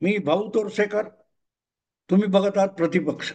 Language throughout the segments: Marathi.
मी भाऊ तोरसेकर. तुम्ही बघत आहात प्रतिपक्ष.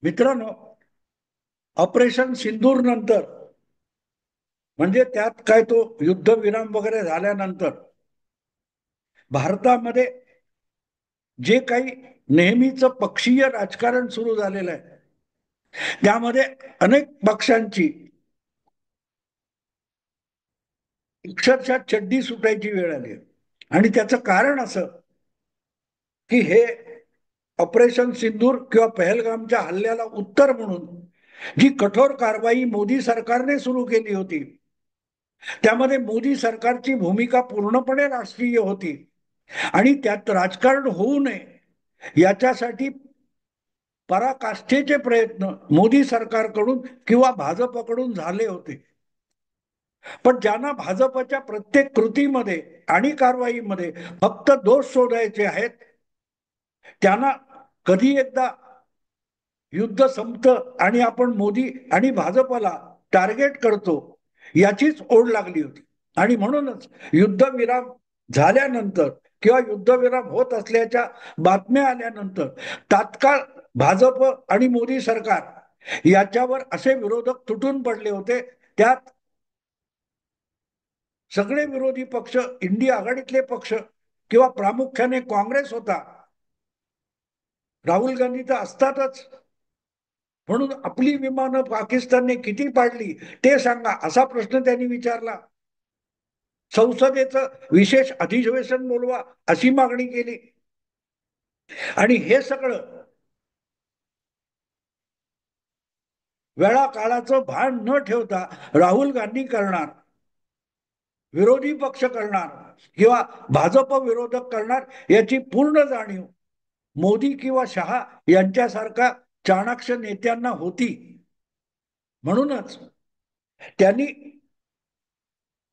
मित्रांनो, ऑपरेशन सिंदूर नंतर म्हणजे त्यात काय तो युद्धविराम वगैरे झाल्यानंतर भारतामध्ये जे काही नेहमीच पक्षीय राजकारण सुरू झालेलं आहे, त्यामध्ये अनेक पक्षांची अक्षरशः चड्डी सुटायची वेळ आली. आणि त्याचं कारण असं की हे ऑपरेशन सिंदूर किंवा पहलगामच्या हल्ल्याला उत्तर म्हणून जी कठोर कारवाई मोदी सरकारने सुरू केली होती, त्यामध्ये मोदी सरकारची भूमिका पूर्णपणे राष्ट्रीय होती. आणि त्यात राजकारण होऊ नये याच्यासाठी पराकाष्ठेचे प्रयत्न मोदी सरकारकडून किंवा भाजपकडून झाले होते. पण ज्यांना भाजपच्या प्रत्येक कृतीमध्ये आणि कारवाईमध्ये फक्त दोष शोधायचे आहेत, त्यांना कधी एकदा युद्ध संपतं आणि आपण मोदी आणि भाजपला टार्गेट करतो याचीच ओढ लागली होती. आणि म्हणूनच युद्धविराम झाल्यानंतर किंवा युद्धविराम होत असल्याच्या बातम्या आल्यानंतर तात्काळ भाजप आणि मोदी सरकार याच्यावर असे विरोधक तुटून पडले होते. त्यात सगळे विरोधी पक्ष, इंडिया आघाडीतले पक्ष किंवा प्रामुख्याने काँग्रेस होता. राहुल गांधी तर असतातच. म्हणून आपली विमानं पाकिस्तानने किती पाडली ते सांगा, असा प्रश्न त्यांनी विचारला. संसदेचं विशेष अधिवेशन बोलवा अशी मागणी केली. आणि हे सगळं वेळा काळाचं भान न ठेवता राहुल गांधी करणार, विरोधी पक्ष करणार किंवा भाजप विरोधक करणार याची पूर्ण जाणीव मोदी किंवा शहा यांच्यासारख्या चाणाक्ष नेत्यांना होती. म्हणूनच त्यांनी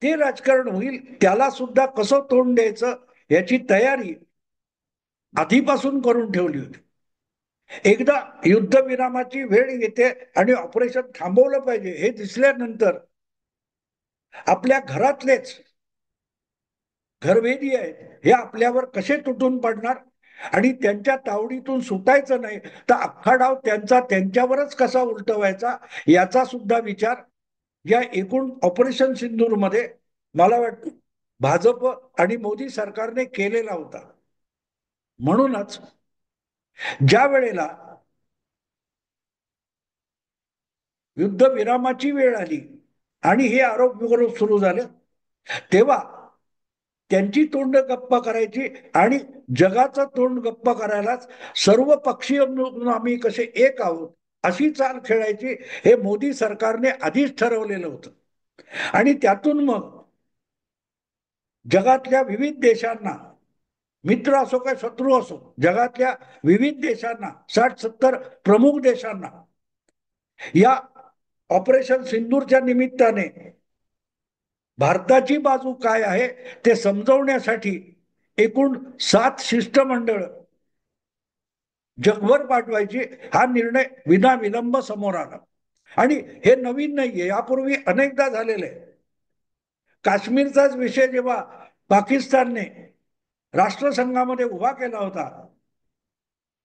ते राजकारण होईल त्याला सुद्धा कसं तोंड द्यायचं याची तयारी आधीपासून करून ठेवली होती. एकदा युद्धविरामाची वेळ येते आणि ऑपरेशन थांबवलं पाहिजे हे दिसल्यानंतर आपल्या घरातलेच घरभेदी आहेत हे आपल्यावर कसे तुटून पडणार आणि त्यांच्या तावडीतून सुटायचं नाही तर अख्खा डाव त्यांचा त्यांच्यावरच कसा उलटवायचा याचा सुद्धा विचार या एकूण ऑपरेशन सिंदूर मध्ये मला वाटतं भाजप आणि मोदी सरकारने केलेला होता. म्हणूनच ज्या वेळेला युद्धविरामाची वेळ आली आणि हे आरोप विरोध सुरू झाले, तेव्हा त्यांची तोंड गप्प करायची आणि जगाचं तोंड गप्प करायलाच सर्व पक्षीय म्हणून आम्ही कसे एक आहोत अशी चाल खेळायची हे मोदी सरकारने आधीच ठरवलेलं होतं. आणि त्यातून मग जगातल्या विविध देशांना, मित्र असो काय शत्रू असो, जगातल्या विविध देशांना 60-70 प्रमुख देशांना या ऑपरेशन सिंदूरच्या निमित्ताने भारताची बाजू काय आहे ते समजवण्यासाठी एकूण 7 शिष्टमंडळ जगभर पाठवायची हा निर्णय विनाविलंब समोर आला. आणि हे नवीन नाहीये, यापूर्वी अनेकदा झालेलं आहे. काश्मीरचाच विषय जेव्हा पाकिस्तानने राष्ट्रसंघामध्ये उभा केला होता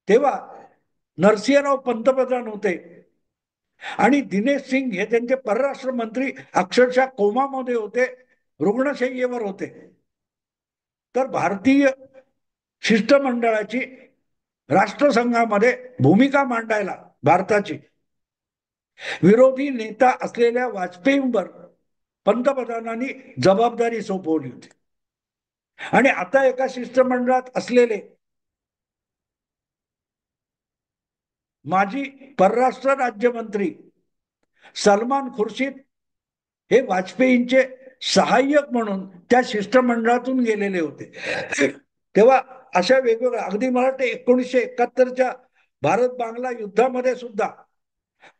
तेव्हा नरसिंहराव पंतप्रधान होते आणि दिनेश सिंग हे त्यांचे परराष्ट्र मंत्री अक्षरशः कोमामध्ये होते, रुग्णशय्येवर होते. तर भारतीय शिष्टमंडळाची राष्ट्रसंघामध्ये भूमिका मांडायला भारताची विरोधी नेता असलेल्या वाजपेयींवर पंतप्रधानांनी जबाबदारी सोपवली होती. आणि आता एका शिष्टमंडळात असलेले माजी परराष्ट्र राज्यमंत्री सलमान खुर्शीद हे वाजपेयींचे सहाय्यक म्हणून त्या शिष्टमंडळातून गेलेले होते. तेव्हा अशा वेगवेगळ्या, अगदी मला वाटतं 1971च्या भारत बांगला युद्धामध्ये सुद्धा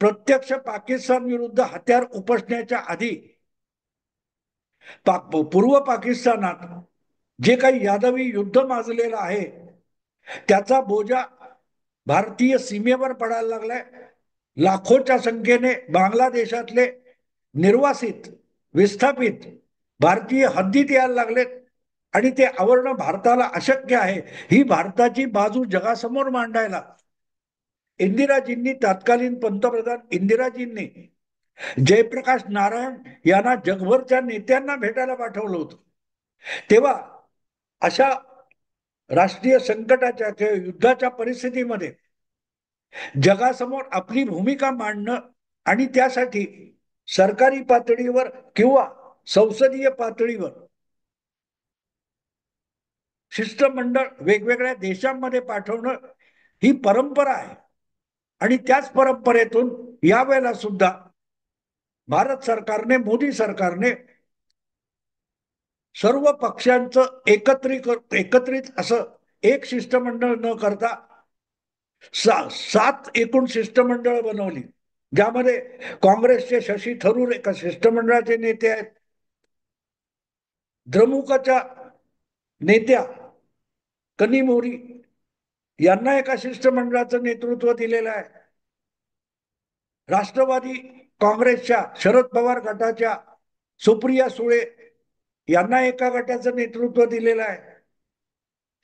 प्रत्यक्ष पाकिस्तान विरुद्ध हत्यार उपसण्याच्या आधी पूर्व पाकिस्तानात जे काही यादवी युद्ध माजलेलं आहे त्याचा बोजा भारतीय सीमेवर पडायला लागलाय. लाखोच्या संख्येने बांगलादेशातले निर्वासित, विस्थापित भारतीय हद्दीत यायला लागलेत आणि ते आवरणं भारताला अशक्य आहे, ही भारताची बाजू जगासमोर मांडायला इंदिराजींनी, तत्कालीन पंतप्रधान इंदिराजींनी जयप्रकाश नारायण यांना जगभरच्या नेत्यांना भेटायला पाठवलं होतं. तेव्हा अशा राष्ट्रीय संकटाच्या किंवा युद्धाच्या परिस्थितीमध्ये जगासमोर आपली भूमिका मांडणं आणि त्यासाठी सरकारी पातळीवर किंवा संसदीय पातळीवर शिष्टमंडळ वेगवेगळ्या देशांमध्ये पाठवणं ही परंपरा आहे. आणि त्याच परंपरेतून यावेळेला सुद्धा भारत सरकारने, मोदी सरकारने सर्व पक्षांचं एकत्रित असं एक शिष्टमंडळ न करता 7 एकूण शिष्टमंडळ बनवली, ज्यामध्ये काँग्रेसचे शशी थरूर एका शिष्टमंडळाचे नेते आहेत, द्रमुकच्या नेत्या कनिमोरी यांना एका शिष्टमंडळाचं नेतृत्व दिलेलं आहे, राष्ट्रवादी काँग्रेसच्या शरद पवार गटाच्या सुप्रिया सुळे यांना एका गटाचं नेतृत्व दिलेलं आहे,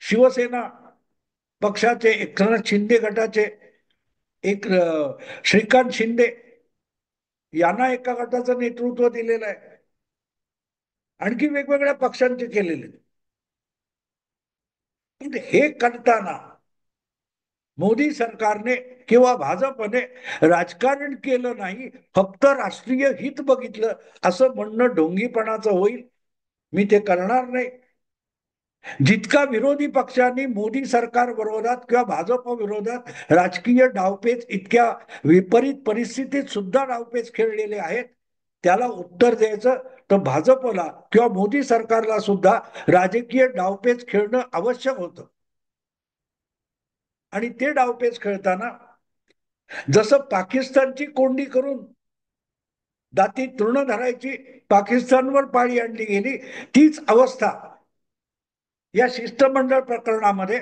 शिवसेना पक्षाचे एकनाथ शिंदे गटाचे एक श्रीकांत शिंदे यांना एका गटाचं नेतृत्व दिलेलं आहे, आणखी वेगवेगळ्या पक्षांचे केलेले. हे करताना मोदी सरकारने किंवा भाजपने राजकारण केलं नाही, फक्त राष्ट्रीय हित बघितलं असं म्हणणं ढोंगीपणाचं होईल. मी ते करणार नाही. जितका विरोधी पक्षांनी मोदी सरकार विरोधात किंवा भाजप विरोधात राजकीय डावपेच इतक्या विपरीत परिस्थितीत सुद्धा डावपेच खेळलेले आहेत, त्याला उत्तर द्यायचं तर भाजपला किंवा मोदी सरकारला सुद्धा राजकीय डावपेच खेळणं आवश्यक होतं. आणि ते डावपेच खेळताना जसं पाकिस्तानची कोंडी करून दाती तृण धरायची पाकिस्तानवर पाळी आणली गेली, तीच अवस्था या शिष्टमंडळ प्रकरणामध्ये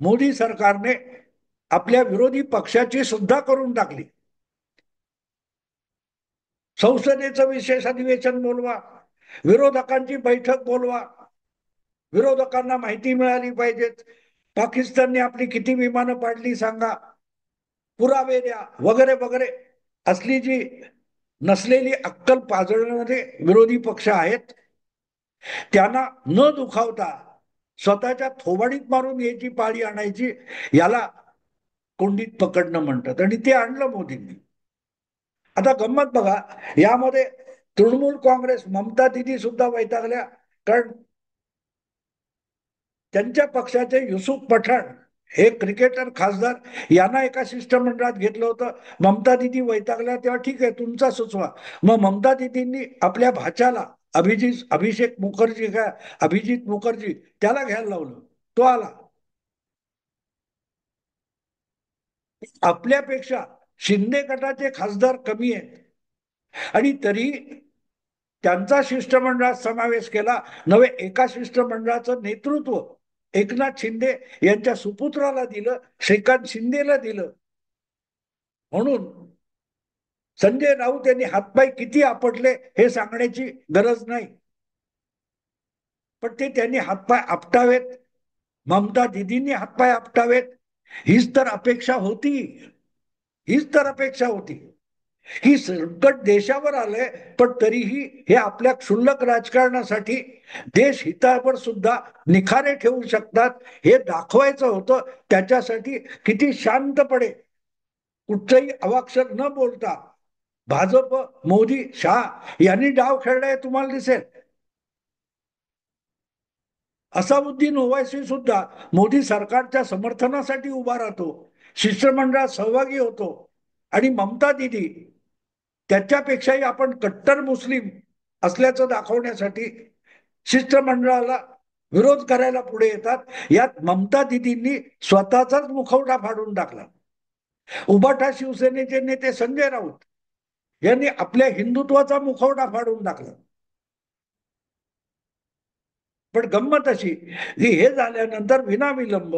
मोदी सरकारने आपल्या विरोधी पक्षाची सुद्धा करून टाकली. संसदेचं विशेष अधिवेशन बोलवा, विरोधकांची बैठक बोलवा, विरोधकांना माहिती मिळाली पाहिजेत, पाकिस्तानने आपली किती विमानं पाडली सांगा, पुरावे द्या, वगैरे वगैरे. असली जी नसलेली अक्कल पाजळणारे विरोधी पक्ष आहेत, त्यांना न दुखावता स्वतःच्या थोबाडीत मारून याची पाळी आणायची, याला कोंडीत पकडणं म्हणतात. आणि ते आणलं मोदींनी. आता गंमत बघा, यामध्ये तृणमूल काँग्रेस ममता दिदी सुद्धा वैतागल्या, कारण त्यांच्या पक्षाचे युसुफ पठाण हे क्रिकेटर खासदार यांना एका शिष्टमंडळात घेतलं होतं. ममता दिदी वैतागल्या, तेव्हा ठीक आहे तुमचा सुचवा. मग ममता दिदींनी आपल्या भाच्याला अभिषेक मुखर्जी का अभिजित मुखर्जी त्याला घ्यायला लावलं, तो आला. आपल्यापेक्षा शिंदे गटाचे खासदार कमी आहेत आणि तरी त्यांचा शिष्टमंडळात समावेश केला. नवे एका शिष्टमंडळाचं नेतृत्व एकनाथ शिंदे यांच्या सुपुत्राला दिलं, श्रीकांत शिंदेला दिलं. म्हणून संजय राऊत यांनी हातपाय किती आपटले हे सांगण्याची गरज नाही, पण ते त्यांनी हातपाय आपटावेत, ममता दिदींनी हातपाय आपटावेत, हीच तर अपेक्षा होती. हीच तर अपेक्षा होती. ही संकट देशावर आलंय, पण तरीही हे आपल्या क्षुल्लक राजकारणासाठी देश हितावर सुद्धा निखारे ठेवू शकतात हे दाखवायचं होतं. त्याच्यासाठी किती शांतपणे कुठचंही अवाक्षर न बोलता भाजप, मोदी, शहा यांनी डाव खेळलाय तुम्हाला दिसेल. असाउद्दीन ओवैसी सुद्धा मोदी सरकारच्या समर्थनासाठी उभा राहतो, शिष्टमंडळात सहभागी होतो. आणि ममता दिदी त्याच्यापेक्षाही आपण कट्टर मुस्लिम असल्याचं दाखवण्यासाठी शिष्टमंडळाला विरोध करायला पुढे येतात. यात ममता दिदींनी स्वतःचाच मुखवटा फाडून टाकला. उबाटा शिवसेनेचे नेते संजय राऊत यांनी आपल्या हिंदुत्वाचा मुखवटा फाडून टाकला. पण गंमत अशी की हे झाल्यानंतर विनाविलंब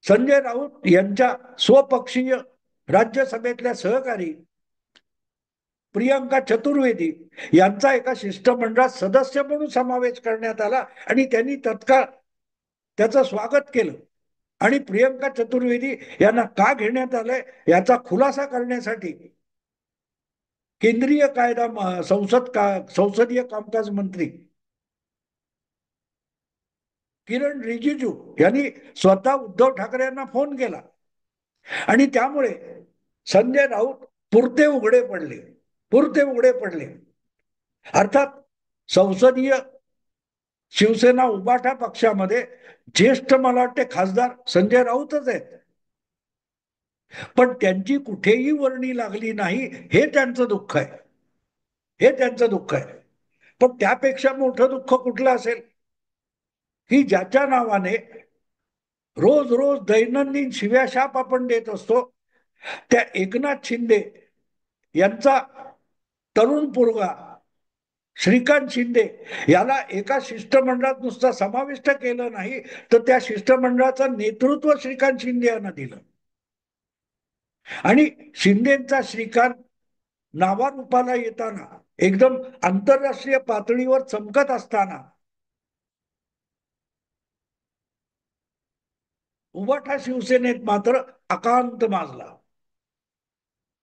संजय राऊत यांच्या स्वपक्षीय राज्यसभेतल्या सहकारी प्रियंका चतुर्वेदी यांचा एका शिष्टमंडळात सदस्य म्हणून समावेश करण्यात आला आणि त्यांनी तत्काळ त्याचं स्वागत केलं. आणि प्रियंका चतुर्वेदी यांना का घेण्यात आलंय याचा खुलासा करण्यासाठी केंद्रीय कायदा संसदीय कामकाज मंत्री किरण रिजिजू यांनी स्वतः उद्धव ठाकरे यांना फोन केला आणि त्यामुळे संजय राऊत पुरते उघडे पडले. अर्थात संसदीय शिवसेना उबाठा पक्षामध्ये ज्येष्ठ मला वाटते खासदार संजय राऊतच आहेत, पण त्यांची कुठेही वर्णी लागली नाही हे त्यांचं दुःख आहे. पण त्यापेक्षा मोठं दुःख कुठलं असेल की ज्याच्या नावाने रोज रोज दैनंदिन शिव्याशाप आपण देत असतो, त्या एकनाथ शिंदे यांचा तरुण पोरगा श्रीकांत शिंदे याला एका शिष्टमंडळात नुसता समाविष्ट केलं नाही, तर त्या शिष्टमंडळाचं नेतृत्व श्रीकांत शिंदे यांना दिलं. आणि शिंदेचा श्रीकांत नावारूपाला येताना एकदम आंतरराष्ट्रीय पातळीवर चमकत असताना उबाठा शिवसेनेत मात्र आकांत माजला.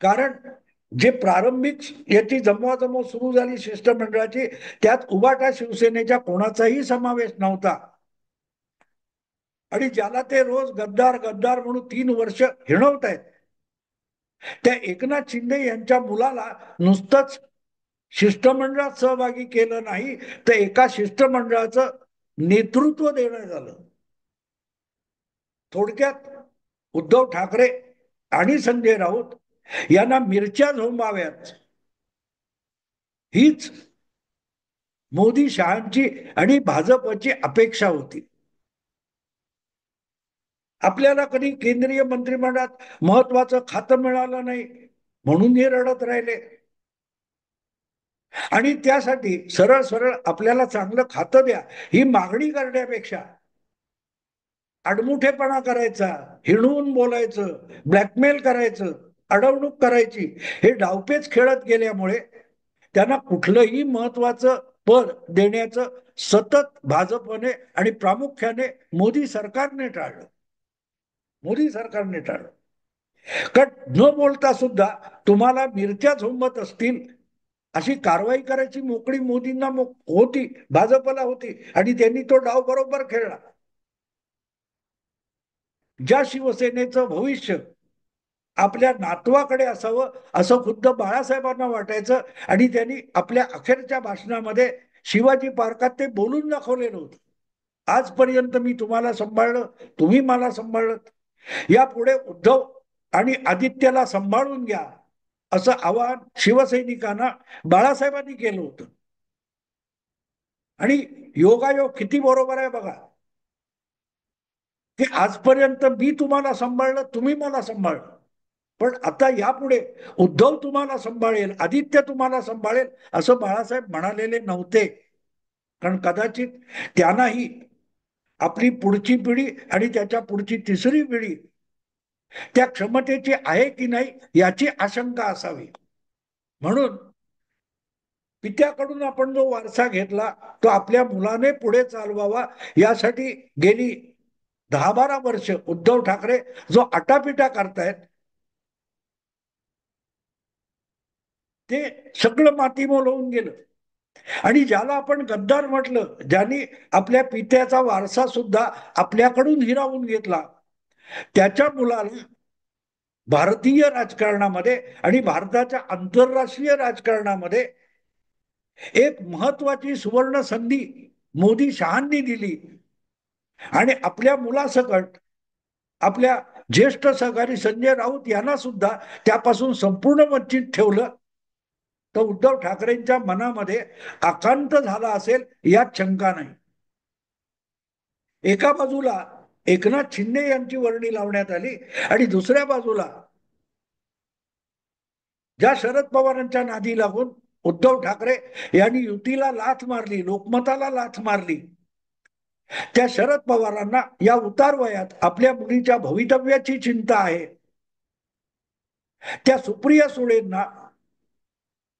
कारण जे प्रारंभिक याची जमवाजमव सुरू झाली शिष्टमंडळाची, त्यात उबाठा शिवसेनेच्या कोणाचाही समावेश नव्हता. आणि ज्याला ते रोज गद्दार गद्दार म्हणून 3 वर्ष हिणवत आहेत, त्या एकनाथ शिंदे यांच्या मुलाला नुसतंच शिष्टमंडळात सहभागी केलं नाही, तर एका शिष्टमंडळाचं नेतृत्व देण्यात आलं. थोडक्यात उद्धव ठाकरे आणि संजय राऊत यांना मिरच्या झोंबाव्यात हीच मोदी शहांची आणि भाजपची अपेक्षा होती. आपल्याला कधी केंद्रीय मंत्रिमंडळात महत्वाचं खातं मिळालं नाही म्हणून हे रडत राहिले. आणि त्यासाठी सरळ सरळ आपल्याला चांगलं खातं द्या ही मागणी करण्यापेक्षा आडमुठेपणा करायचा, हिणवून बोलायचं, ब्लॅकमेल करायचं, अडवणूक करायची, हे डावपेच खेळत गेल्यामुळे त्यांना कुठलंही महत्वाचं पद देण्याचं सतत भाजपने आणि प्रामुख्याने मोदी सरकारने टाळलं. कारण न बोलता सुद्धा तुम्हाला मिरच्या झोंबत असतील अशी कारवाई करायची मोकळी मोदींना होती, भाजपला होती, आणि त्यांनी तो डाव बरोबर खेळला. ज्या शिवसेनेचं भविष्य आपल्या नातवाकडे असावं असं खुद्द बाळासाहेबांना वाटायचं, आणि त्यांनी आपल्या अखेरच्या भाषणामध्ये शिवाजी पार्कात ते बोलून दाखवलेलं होतं. आजपर्यंत मी तुम्हाला सांभाळलं, तुम्ही मला सांभाळलं, यापुढे उद्धव आणि आदित्यला सांभाळून घ्या असं आवाहन शिवसैनिकांना बाळासाहेबांनी केलं होतं. आणि योगायोग किती बरोबर आहे बघा, की आजपर्यंत मी तुम्हाला सांभाळलं, तुम्ही मला सांभाळलं, पण आता यापुढे उद्धव तुम्हाला सांभाळेल, आदित्य तुम्हाला सांभाळेल असं बाळासाहेब म्हणालेले नव्हते. कारण कदाचित त्यांनाही आपली पुढची पिढी आणि त्याच्या पुढची तिसरी पिढी त्या क्षमतेची आहे की नाही याची आशंका असावी. म्हणून पित्याकडून आपण जो वारसा घेतला तो आपल्या मुलाने पुढे चालवावा, यासाठी गेली 10-12 वर्ष उद्धव ठाकरे जो आटापिटा करतायत ते सगळं मातीमोल होऊन गेलं. आणि ज्याला आपण गद्दार म्हटलं, ज्यांनी आपल्या पित्याचा वारसा सुद्धा आपल्याकडून हिरावून घेतला, त्याच्या मुलाला भारतीय राजकारणामध्ये आणि भारताच्या आंतरराष्ट्रीय राजकारणामध्ये एक महत्वाची सुवर्ण संधी मोदी शहांनी दिली. आणि आपल्या मुलासकट आपल्या ज्येष्ठ सहकारी संजय राऊत यांना सुद्धा त्यापासून संपूर्ण वंचित ठेवलं, तर उद्धव ठाकरेंच्या मनामध्ये आकांत झाला असेल यात शंका नाही. एका बाजूला एकनाथ शिंदे यांची वर्णी लावण्यात आली आणि दुसऱ्या बाजूला ज्या शरद पवारांच्या नादी लागून उद्धव ठाकरे यांनी युतीला लाथ मारली, लोकमताला लाथ मारली, त्या शरद पवारांना या उतार वयात आपल्या मुलीच्या भवितव्याची चिंता आहे. त्या सुप्रिया सुळेंना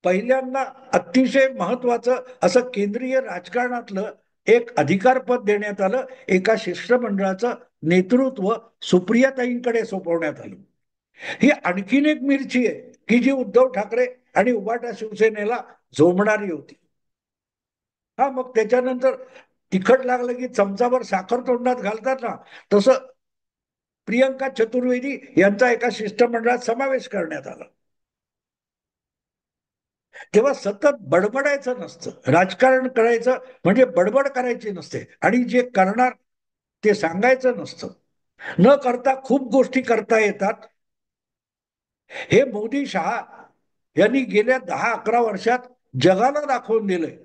पहिल्यांदा अतिशय महत्वाचं असं केंद्रीय राजकारणातलं एक अधिकारपद देण्यात आलं. एका शिष्टमंडळाचं नेतृत्व सुप्रियाताईंकडे सोपवण्यात आलं. ही आणखीन एक मिरची आहे की जी उद्धव ठाकरे आणि उभाटा शिवसेनेला झोंबणारी होती. हा, मग त्याच्यानंतर तिखट लागलं की चमचाभर साखर तोंडात घालतात ना, तसं प्रियंका चतुर्वेदी यांचा एका शिष्टमंडळात समावेश करण्यात आला. तेव्हा सतत बडबडायचं नसतं. राजकारण करायचं म्हणजे बडबड करायची नसते, आणि जे करणार ते सांगायचं नसतं. न करता खूप गोष्टी करता येतात. हे मोदी शहा यांनी गेल्या 10-11 वर्षात जगाला दाखवून दिलंय.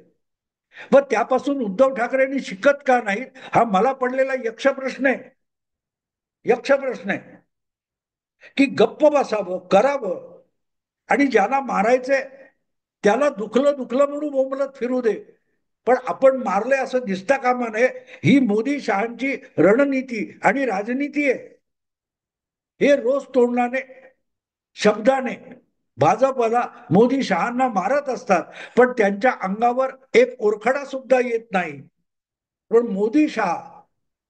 व त्यापासून उद्धव ठाकरेंनी शिकत का नाहीत, हा मला पडलेला यक्ष प्रश्न आहे. यक्ष प्रश्न आहे की गप्प बसावं, करावं, आणि ज्याला मारायचंय त्याला दुखलं दुखलं म्हणून बोंबलत फिरू दे, पण आपण मारले असं दिसता कामा नये. ही मोदी शहांची रणनीती आणि राजनीती आहे. हे रोज तोंडाने, शब्दाने भाजपला, मोदी शहांना मारत असतात, पण त्यांच्या अंगावर एक ओरखडा सुद्धा येत नाही. पण मोदी शहा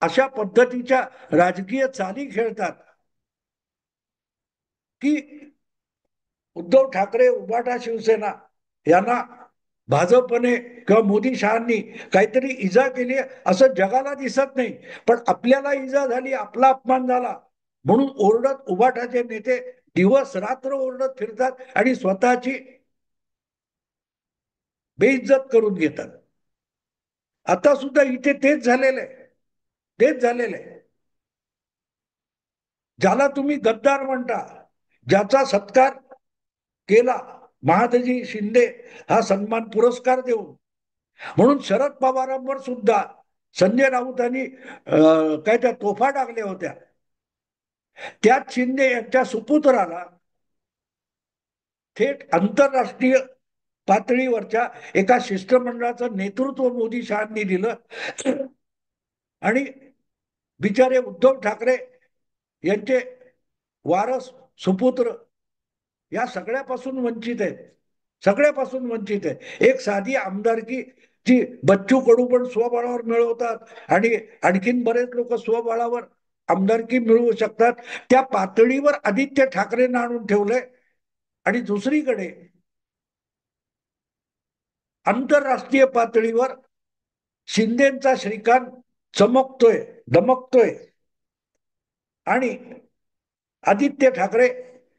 अशा पद्धतीच्या राजकीय चाली खेळतात की उद्धव ठाकरे, उभाटा शिवसेना यांना भाजपने किंवा मोदी शहांनी काहीतरी इजा केली असं जगाला दिसत नाही, पण आपल्याला इजा झाली, आपला अपमान झाला म्हणून ओरडत उभाटाचे नेते दिवस रात्र ओरडत फिरतात आणि स्वतःची बेइज्जत करून घेतात. आता सुद्धा इथे तेच झालेलं आहे. तेच झालेलं आहे. ज्याला तुम्ही गद्दार म्हणता, ज्याचा सत्कार केला महादजी शिंदे हा सन्मान पुरस्कार देऊन, म्हणून शरद पवारांवर सुद्धा संजय राऊतांनी काय त्या तोफा टाकल्या होत्या. त्याच शिंदे यांच्या सुपुत्राला थेट आंतरराष्ट्रीय पातळीवरच्या एका शिष्टमंडळाचं नेतृत्व मोदी शहांनी दिलं, आणि बिचारे उद्धव ठाकरे यांचे वारस, सुपुत्र या सगळ्यापासून वंचित आहेत. सगळ्यापासून वंचित आहे. एक साधी आमदारकी जी बच्चू कडू पण स्वबळावर मिळवतात आणि आणखीन बरेच लोक स्वबळावर आमदारकी मिळवू शकतात, त्या पातळीवर आदित्य ठाकरेंना आणून ठेवलंय. आणि दुसरीकडे आंतरराष्ट्रीय पातळीवर शिंदेचा श्रीकांत चमकतोय, दमकतोय, आणि आदित्य ठाकरे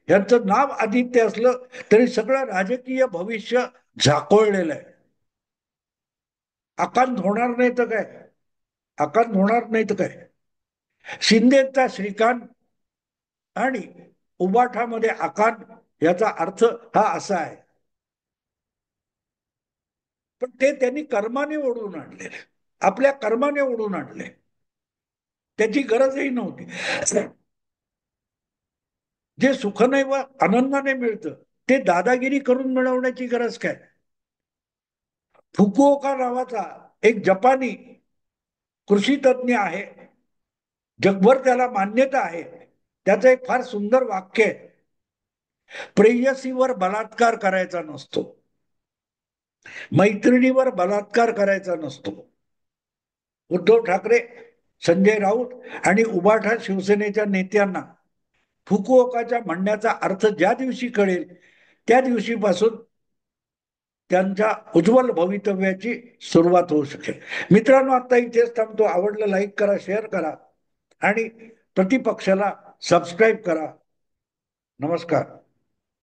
यांचं नाव आदित्य असलं तरी सगळं राजकीय भविष्य झाकोळलेलं आहे. आकांत होणार नाही तर काय, आकांत होणार नाही तर काय. शिंदेचा श्रीकांत आणि उबाठामध्ये आकांत याचा अर्थ हा असा आहे. पण ते त्यांनी कर्माने ओढून आणले, आपल्या कर्माने ओढून आणले. त्याची गरजही नव्हती. जे सुखने व आनंदाने मिळतं ते दादागिरी करून मिळवण्याची गरज काय. फुकुओका नावाचा एक जपानी कृषी तज्ञ आहे, जगभर त्याला मान्यता आहे. त्याचं एक फार सुंदर वाक्य आहे, प्रेयसीवर बलात्कार करायचा नसतो, मैत्रिणीवर बलात्कार करायचा नसतो. उद्धव ठाकरे, संजय राऊत आणि उबाठा शिवसेनेच्या नेत्यांना फुकुओकाच्या म्हणण्याचा अर्थ ज्या दिवशी कळेल त्या दिवशीपासून त्यांच्या उज्ज्वल भवितव्याची सुरुवात होऊ शकेल. मित्रांनो, आता इथेच थांबतो. आवडलं लाईक करा, शेअर करा आणि प्रतिपक्षाला सबस्क्राईब करा. नमस्कार.